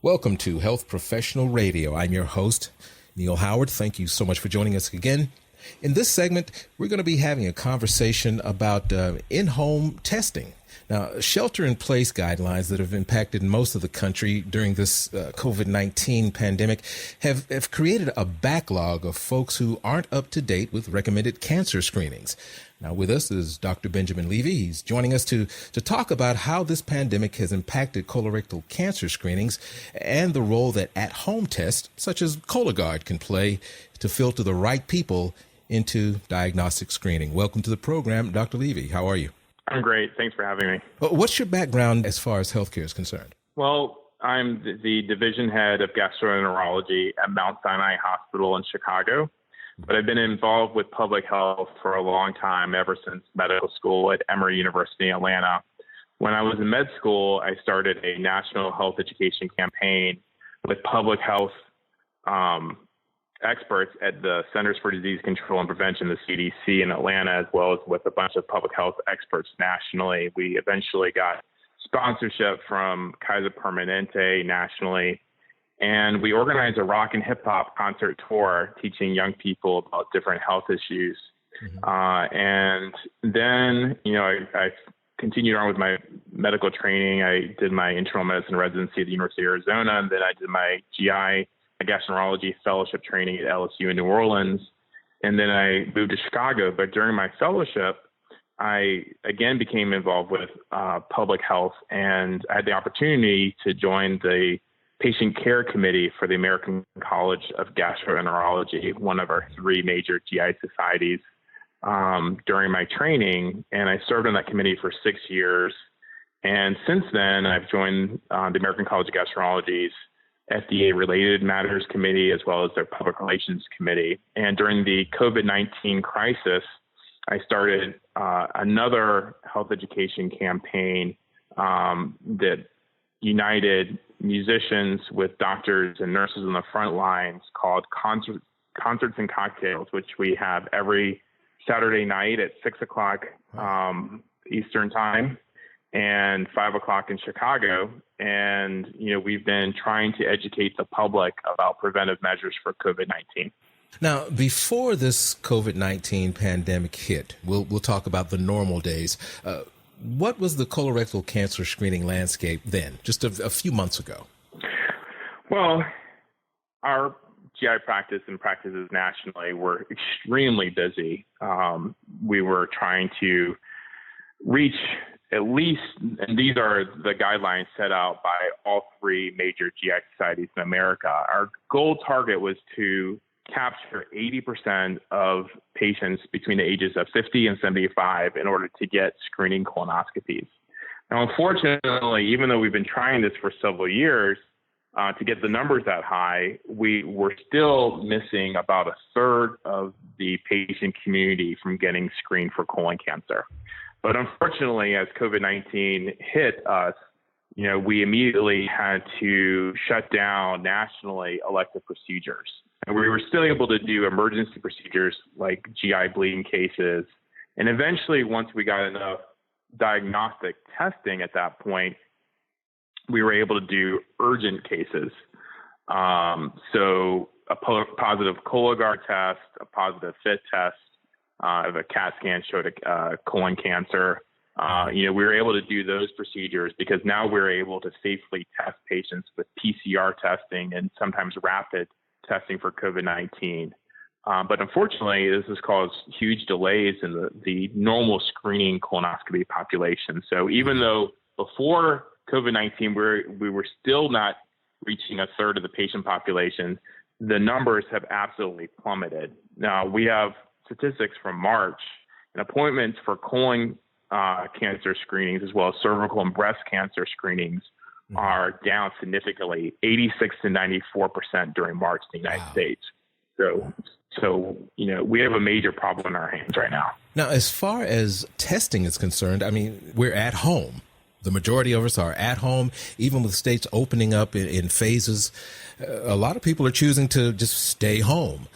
Welcome to Health Professional Radio. I'm your host, Neil Howard. Thank you so much for joining us again. In this segment, we're going to be having a conversation about in-home testing. Now, shelter-in-place guidelines that have impacted most of the country during this COVID-19 pandemic have created a backlog of folks who aren't up to date with recommended cancer screenings. Now, with us is Dr. Benjamin Levy. He's joining us to talk about how this pandemic has impacted colorectal cancer screenings and the role that at-home tests, such as Cologuard, can play to filter the right people into diagnostic screening. Welcome to the program, Dr. Levy. How are you? I'm great. Thanks for having me. What's your background as far as healthcare is concerned? Well, I'm the division head of gastroenterology at Mount Sinai Hospital in Chicago, but I've been involved with public health for a long time, ever since medical school at Emory University in Atlanta. When I was in med school, I started a national health education campaign with public health experts at the Centers for Disease Control and Prevention, the CDC in Atlanta, as well as with a bunch of public health experts nationally. We eventually got sponsorship from Kaiser Permanente nationally, and we organized a rock and hip hop concert tour teaching young people about different health issues. And then, I continued on with my medical training. I did my internal medicine residency at the University of Arizona, and then I did my GI gastroenterology fellowship training at LSU in New Orleans. And then I moved to Chicago. But during my fellowship, I again became involved with public health, and I had the opportunity to join the patient care committee for the American College of Gastroenterology, one of our three major GI societies, during my training. And I served on that committee for 6 years. And since then, I've joined the American College of Gastroenterology's FDA-related matters committee, as well as their public relations committee. And during the COVID-19 crisis, I started another health education campaign that united musicians with doctors and nurses on the front lines, called Concerts and Cocktails, which we have every Saturday night at 6 o'clock Eastern time and 5 o'clock in Chicago. And, we've been trying to educate the public about preventive measures for COVID-19. Now, before this COVID-19 pandemic hit, we'll talk about the normal days. What was the colorectal cancer screening landscape then, just a few months ago? Well, our GI practice and practices nationally were extremely busy. We were trying to reach at least, and these are the guidelines set out by all three major GI societies in America. Our goal target was to capture 80% of patients between the ages of 50 and 75 in order to get screening colonoscopies. Now, unfortunately, even though we've been trying this for several years to get the numbers that high, we were still missing about a third of the patient community from getting screened for colon cancer. But unfortunately, as COVID-19 hit us, we immediately had to shut down nationally elective procedures. And we were still able to do emergency procedures like GI bleeding cases. And eventually, once we got enough diagnostic testing at that point, we were able to do urgent cases. So a positive Cologuard test, a positive FIT test, if a CAT scan showed a colon cancer. We were able to do those procedures because now we're able to safely test patients with PCR testing and sometimes rapid testing for COVID-19. But unfortunately, this has caused huge delays in the normal screening colonoscopy population. So even though before COVID-19, we were still not reaching a third of the patient population, the numbers have absolutely plummeted. Now, we have statistics from March, and appointments for colon cancer screenings as well as cervical and breast cancer screenings are down significantly, 86 to 94% during March in the United States. So, we have a major problem in our hands right now. Now, as far as testing is concerned, we're at home. The majority of us are at home, even with states opening up in phases. A lot of people are choosing to just stay home.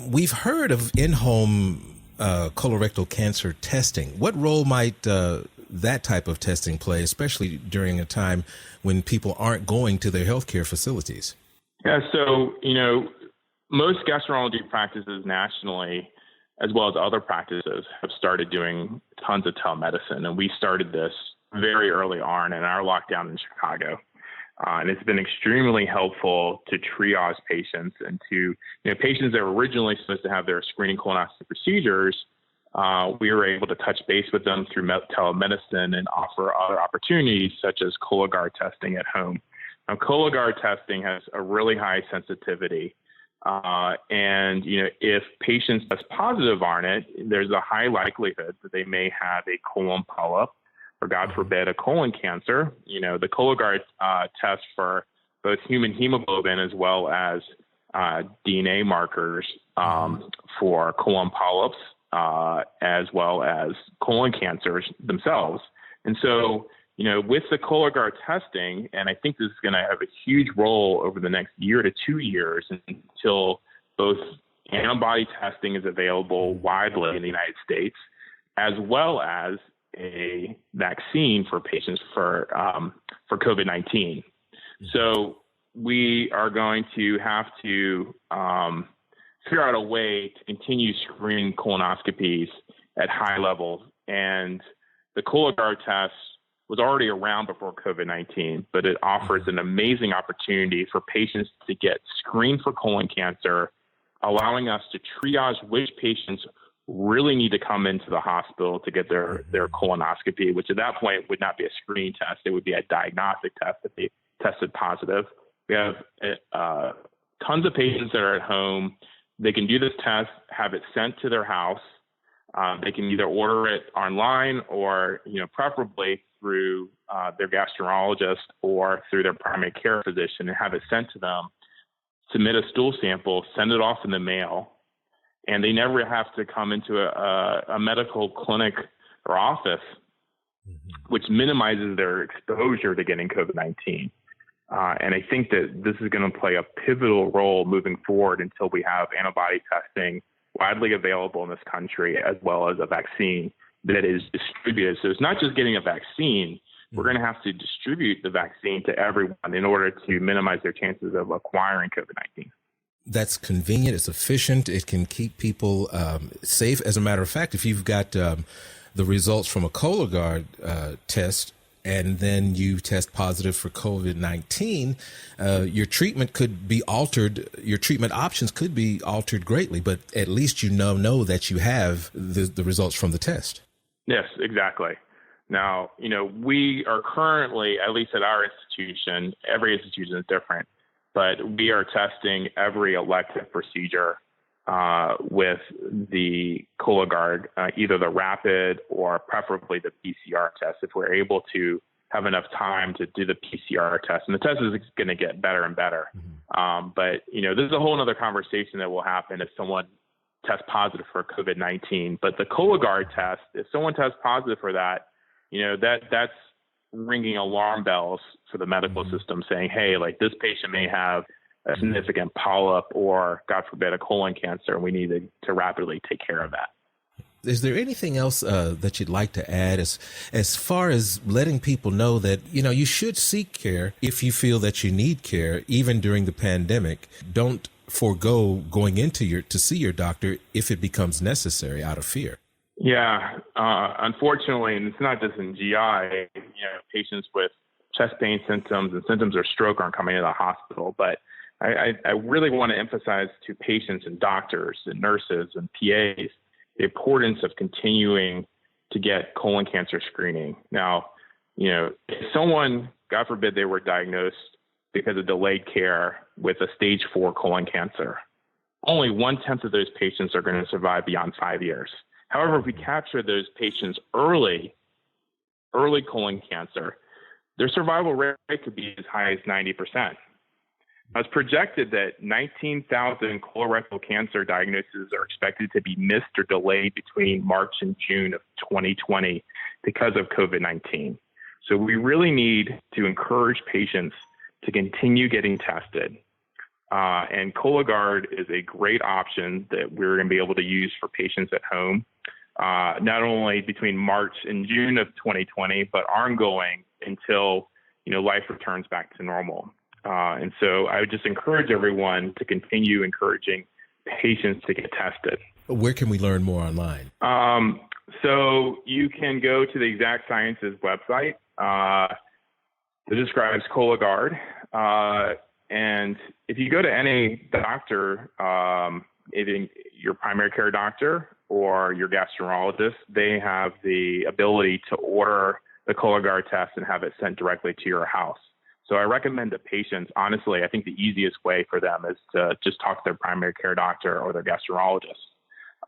We've heard of in-home colorectal cancer testing. What role might that type of testing play, especially during a time when people aren't going to their healthcare facilities? Yeah, so, most gastroenterology practices nationally, as well as other practices, have started doing tons of telemedicine. And we started this very early on in our lockdown in Chicago. And it's been extremely helpful to triage patients and to, patients that were originally supposed to have their screening colonoscopy procedures. We were able to touch base with them through telemedicine and offer other opportunities such as Cologuard testing at home. Now, Cologuard testing has a really high sensitivity. And if patients test positive on it, there's a high likelihood that they may have a colon polyp or, God forbid, a colon cancer. The Cologuard test for both human hemoglobin as well as DNA markers for colon polyps as well as colon cancers themselves. And so, with the Cologuard testing, and I think this is going to have a huge role over the next year to 2 years until both antibody testing is available widely in the United States, as well as a vaccine for patients for COVID-19. So we are going to have to figure out a way to continue screening colonoscopies at high levels. And the Cologuard test was already around before COVID-19, but it offers an amazing opportunity for patients to get screened for colon cancer, allowing us to triage which patients really need to come into the hospital to get their colonoscopy, which at that point would not be a screening test. It would be a diagnostic test if they tested positive. We have tons of patients that are at home. They can do this test, have it sent to their house. They can either order it online or, preferably through their gastroenterologist or through their primary care physician and have it sent to them, submit a stool sample, send it off in the mail, and they never have to come into a medical clinic or office, which minimizes their exposure to getting COVID-19. And I think that this is going to play a pivotal role moving forward until we have antibody testing widely available in this country, as well as a vaccine that is distributed. So it's not just getting a vaccine. We're going to have to distribute the vaccine to everyone in order to minimize their chances of acquiring COVID-19. That's convenient. It's efficient. It can keep people safe. As a matter of fact, if you've got the results from a Cologuard test, and then you test positive for COVID-19, your treatment could be altered. Your treatment options could be altered greatly, but at least know that you have the results from the test. Yes, exactly. Now, we are currently, at least at our institution, every institution is different, but we are testing every elective procedure with the Cologuard, either the rapid or preferably the PCR test, if we're able to have enough time to do the PCR test. And the test is going to get better and better. But, this is a whole other conversation that will happen if someone tests positive for COVID-19. But the Cologuard test, if someone tests positive for that, that's ringing alarm bells for the medical system saying, hey, like this patient may have a significant polyp or, God forbid, a colon cancer, and we need to rapidly take care of that. Is there anything else that you'd like to add as far as letting people know that, you should seek care if you feel that you need care, even during the pandemic? Don't forego going to see your doctor if it becomes necessary out of fear. Yeah, unfortunately, and it's not just in GI, patients with chest pain symptoms and symptoms of stroke aren't coming to the hospital, but I really want to emphasize to patients and doctors and nurses and PAs the importance of continuing to get colon cancer screening. Now, if someone, God forbid, they were diagnosed because of delayed care with a stage 4 colon cancer, only 1/10 of those patients are going to survive beyond 5 years. However, if we capture those patients early colon cancer, their survival rate could be as high as 90%. It's projected that 19,000 colorectal cancer diagnoses are expected to be missed or delayed between March and June of 2020 because of COVID-19. So we really need to encourage patients to continue getting tested. And Cologuard is a great option that we're going to be able to use for patients at home. not only between March and June of 2020, but ongoing until, life returns back to normal. And so I would just encourage everyone to continue encouraging patients to get tested. Where can we learn more online? So you can go to the Exact Sciences website that describes Cologuard. And if you go to any doctor, either your primary care doctor or your gastroenterologist, they have the ability to order the Cologuard test and have it sent directly to your house. So I recommend to patients, honestly, I think the easiest way for them is to just talk to their primary care doctor or their gastroenterologist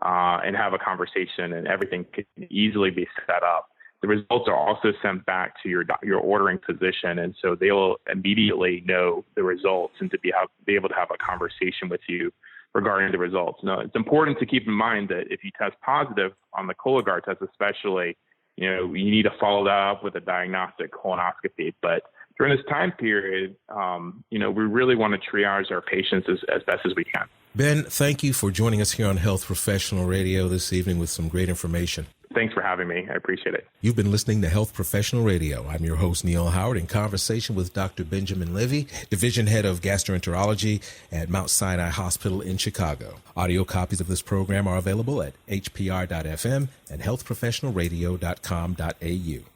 and have a conversation, and everything can easily be set up. The results are also sent back to your ordering physician, and so they will immediately know the results and to be able to have a conversation with you regarding the results. Now, it's important to keep in mind that if you test positive on the Cologuard test, especially, you need to follow that up with a diagnostic colonoscopy. But during this time period, we really want to triage our patients as best as we can. Ben, thank you for joining us here on Health Professional Radio this evening with some great information. Thanks for having me. I appreciate it. You've been listening to Health Professional Radio. I'm your host, Neil Howard, in conversation with Dr. Benjamin Levy, Division Head of Gastroenterology at Mount Sinai Hospital in Chicago. Audio copies of this program are available at hpr.fm and healthprofessionalradio.com.au.